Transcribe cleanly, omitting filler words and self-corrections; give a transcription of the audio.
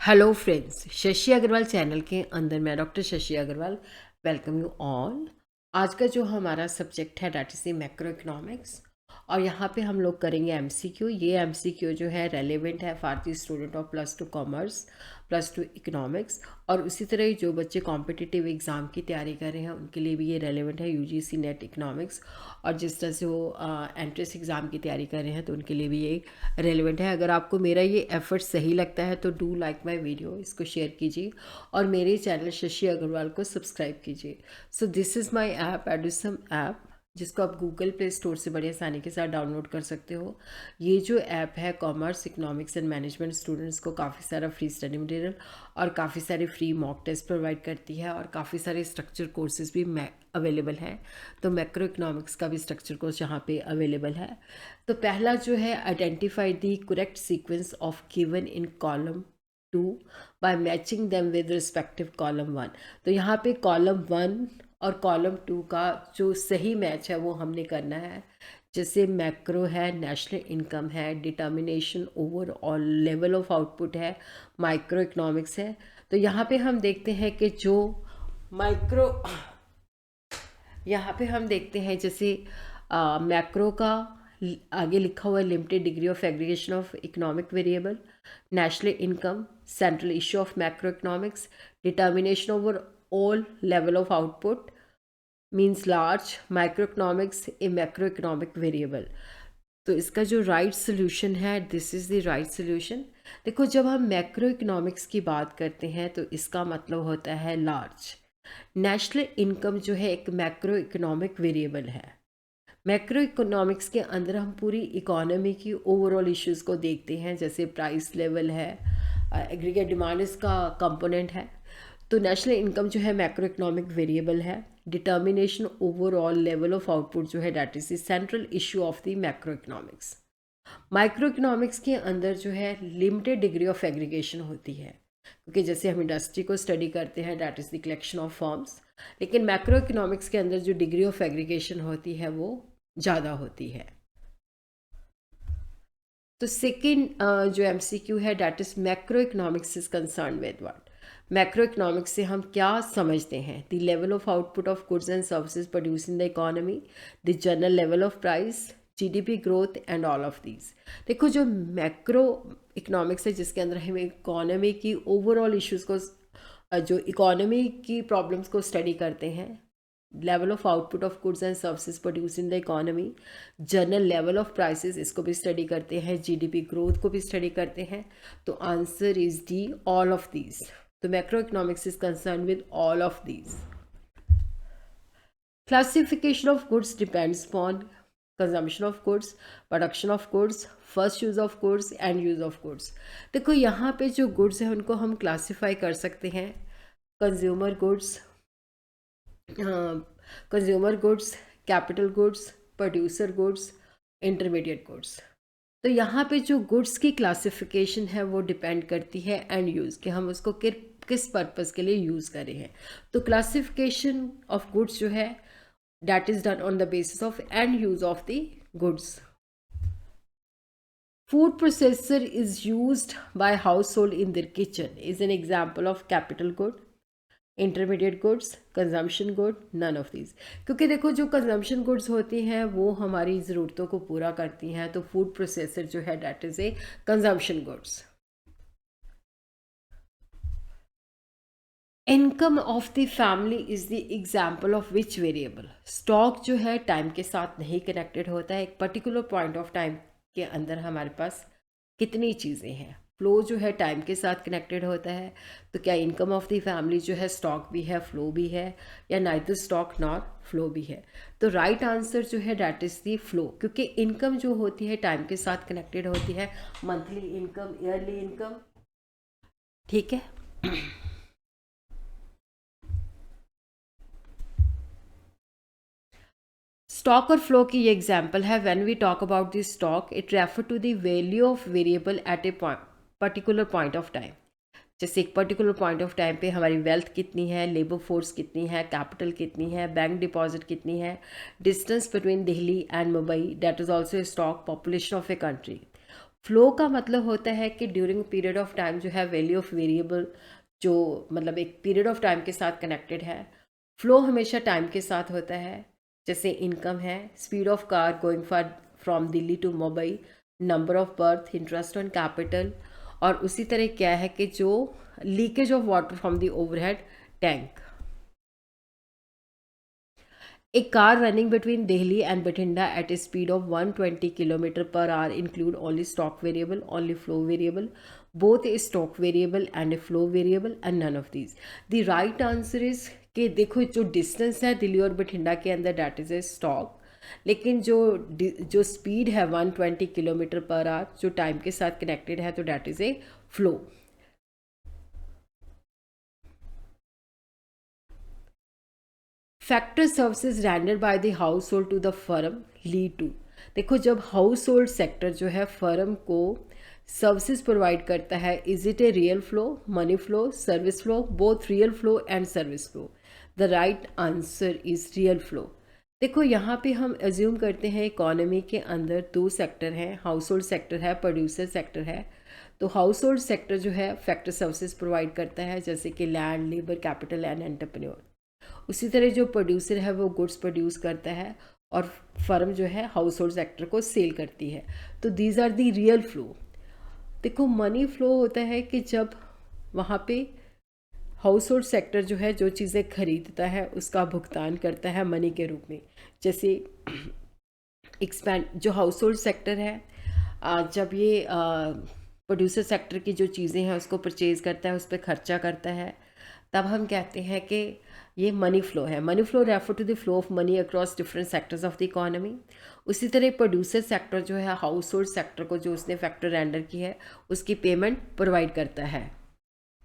Hello friends, Shashi Agarwal channel के अंदर मैं doctor Shashi Agarwal welcome you all. आज का जो हमारा सब्जेक्ट है डैट इज मैक्रो इकोनॉमिक्स और यहाँ पे हम लोग करेंगे एमसीक्यू। ये एमसीक्यू जो है रेलेवेंट है for the student of +2 commerce, +2 economics, और उसी तरह ही जो बच्चे कॉम्पिटिटिव एग्ज़ाम की तैयारी कर रहे हैं उनके लिए भी ये रेलेवेंट है, यूजीसी नेट इकोनॉमिक्स। और जिस तरह से वो एंट्रेंस एग्ज़ाम की तैयारी कर रहे हैं तो उनके लिए भी ये रेलेवेंट है। अगर आपको मेरा ये एफर्ट सही लगता है तो डू लाइक माई वीडियो, इसको शेयर कीजिए और मेरे चैनल शशि अग्रवाल को सब्सक्राइब कीजिए। So this is my app Edusum app, जिसको आप गूगल प्ले स्टोर से बड़े आसानी के साथ डाउनलोड कर सकते हो। ये जो ऐप है commerce, economics and management students को काफ़ी सारा फ्री स्टडी मटेरियल और काफ़ी सारे फ्री मॉक टेस्ट प्रोवाइड करती है और काफ़ी सारे स्ट्रक्चर कोर्सेज भी अवेलेबल हैं। तो मैक्रो इकोनॉमिक्स का भी स्ट्रक्चर कोर्स यहाँ पे अवेलेबल है। तो पहला जो है identify the correct sequence of given in column 2 by matching them with respective column 1। तो यहाँ पे कॉलम 1 और कॉलम 2 का जो सही मैच है वो हमने करना है। जैसे मैक्रो है, नेशनल इनकम है, determination overall level of output है, माइक्रो इकोनॉमिक्स है। तो यहाँ पे हम देखते हैं कि जो माइक्रो, यहाँ पे हम देखते हैं जैसे मैक्रो का आगे लिखा हुआ है limited degree of aggregation of economic variable, national income, central issue of macro economics, determination over all level of output means large, micro economics A macro economic variable. तो इसका जो राइट सोल्यूशन है, this is the right solution. देखो, जब हम macro economics की बात करते हैं तो इसका मतलब होता है लार्ज। नेशनल इनकम जो है एक मैक्रो इकोनॉमिक वेरिएबल है। मैक्रो इकोनॉमिक्स के अंदर हम पूरी इकोनॉमी की ओवरऑल इश्यूज़ को देखते हैं, जैसे प्राइस लेवल है, एग्रीगेट डिमांड इसका कंपोनेंट है। तो नेशनल इनकम जो है मैक्रो इकोनॉमिक वेरिएबल है। Determination overall level of output जो है that is the central issue of the macro economics. Micro economics के अंदर जो है लिमिटेड डिग्री ऑफ एग्रीगेशन होती है, क्योंकि जैसे हम इंडस्ट्री को स्टडी करते हैं that is the collection of forms, लेकिन मैक्रो इकोनॉमिक्स के अंदर जो डिग्री ऑफ एग्रीगेशन होती है वो ज़्यादा होती है। तो सेकेंड जो एमसीक्यू है that is macro economics is concern with what. Macro economics से हम क्या समझते हैं? The level of output of goods and services produce in the economy, the general level of price, GDP growth and all of these. देखो, जो macro economics है जिसके अंदर हम इकोनॉमी की ओवरऑल इश्यूज़ को, जो इकोनॉमी की प्रॉब्लम्स को स्टडी करते हैं, level of output of goods and services produce in the economy, general level of prices, इसको भी स्टडी करते हैं, जीडीपी ग्रोथ को भी स्टडी करते हैं। तो answer is D, all of these. तो macro economics is concern with all of these. Classification of goods depends upon consumption of goods, production of goods, first use of goods and use of goods. देखो, यहाँ पे जो goods हैं उनको हम classify कर सकते हैं consumer goods, consumer goods, capital goods, producer goods, intermediate goods. तो यहाँ पे जो गुड्स की क्लासिफिकेशन है वो डिपेंड करती है एंड यूज़, कि हम उसको किस पर्पज़ के लिए यूज़ कर रहे हैं। तो क्लासिफिकेशन ऑफ गुड्स जो है that is done on the basis of end use of the goods. Food processor is used by household in their kitchen is an example of capital good, intermediate goods, consumption good, none of these। क्योंकि देखो, जो consumption goods होती हैं वो हमारी ज़रूरतों को पूरा करती हैं, तो फूड प्रोसेसर जो है that is A consumption goods. Income of the family is the example of which variable. Stock जो है टाइम के साथ नहीं कनेक्टेड होता है, एक पर्टिकुलर पॉइंट ऑफ टाइम के अंदर हमारे पास कितनी चीज़ें हैं। फ्लो जो है टाइम के साथ कनेक्टेड होता है। तो क्या इनकम ऑफ द फैमिली जो है स्टॉक भी है, फ्लो भी है, या नाइदर स्टॉक नॉट फ्लो भी है? तो राइट आंसर जो है डैट इज़ द फ्लो, क्योंकि इनकम जो होती है टाइम के साथ कनेक्टेड होती है, मंथली इनकम, ईयरली इनकम। ठीक है। स्टॉक और फ्लो की ये एग्जाम्पल है। When we talk about this stock, it refer to the value of variable at a particular point of time. जैसे एक पर्टिकुलर पॉइंट ऑफ टाइम पे हमारी वेल्थ कितनी है, लेबर फोर्स कितनी है, कैपिटल कितनी है, बैंक डिपॉजिट कितनी है, distance between Delhi and Mumbai, that is also a stock, population of a country. Flow का मतलब होता है कि ड्यूरिंग पीरियड ऑफ टाइम जो है वैल्यू ऑफ वेरिएबल जो मतलब एक पीरियड ऑफ टाइम के साथ कनेक्टेड है। फ्लो हमेशा टाइम के साथ होता है, जैसे इनकम है, speed of car going for from Delhi to Mumbai, number of birth, interest on capital. और उसी तरह क्या है कि जो leakage of water from the overhead tank. A car running between Delhi and Bathinda at a speed of 120 km per hour include only stock variable, only flow variable, both a stock variable and a flow variable, and none of these. The right answer is कि देखो जो distance है दिल्ली और बठिंडा के अंदर that is A stock, लेकिन जो speed है 120 किलोमीटर पर आवर जो टाइम के साथ कनेक्टेड है तो that is a flow. Factor services render by the household to the firm lead to. देखो जब हाउस होल्ड सेक्टर जो है फर्म को सर्विसेज प्रोवाइड करता है, is it a real flow, money flow, service flow, both real flow and service flow. The right answer is real flow. देखो यहाँ पे हम एज्यूम करते हैं इकोनॉमी के अंदर दो सेक्टर हैं, हाउस होल्ड सेक्टर है, प्रोड्यूसर सेक्टर है। तो हाउस होल्ड सेक्टर जो है फैक्टर सर्विसेज प्रोवाइड करता है, जैसे कि land, labour, capital and entrepreneur. उसी तरह जो प्रोड्यूसर है वो गुड्स प्रोड्यूस करता है और फर्म जो है हाउस होल्ड सेक्टर को सेल करती है। तो these are the real flow. देखो मनी फ्लो होता है कि जब वहाँ पे हाउस होल्ड सेक्टर जो है जो चीज़ें खरीदता है उसका भुगतान करता है मनी के रूप में। जैसे एक्सपेंड जो हाउस होल्ड सेक्टर है जब ये प्रोड्यूसर सेक्टर की जो चीज़ें हैं उसको परचेज़ करता है, उस पर खर्चा करता है, तब हम कहते हैं कि ये मनी फ्लो है। Money flow refer to the flow of money across different sectors of the economy. उसी तरह प्रोड्यूसर सेक्टर जो है हाउस होल्ड सेक्टर को जो उसने फैक्टर रेंडर की है उसकी पेमेंट प्रोवाइड करता है।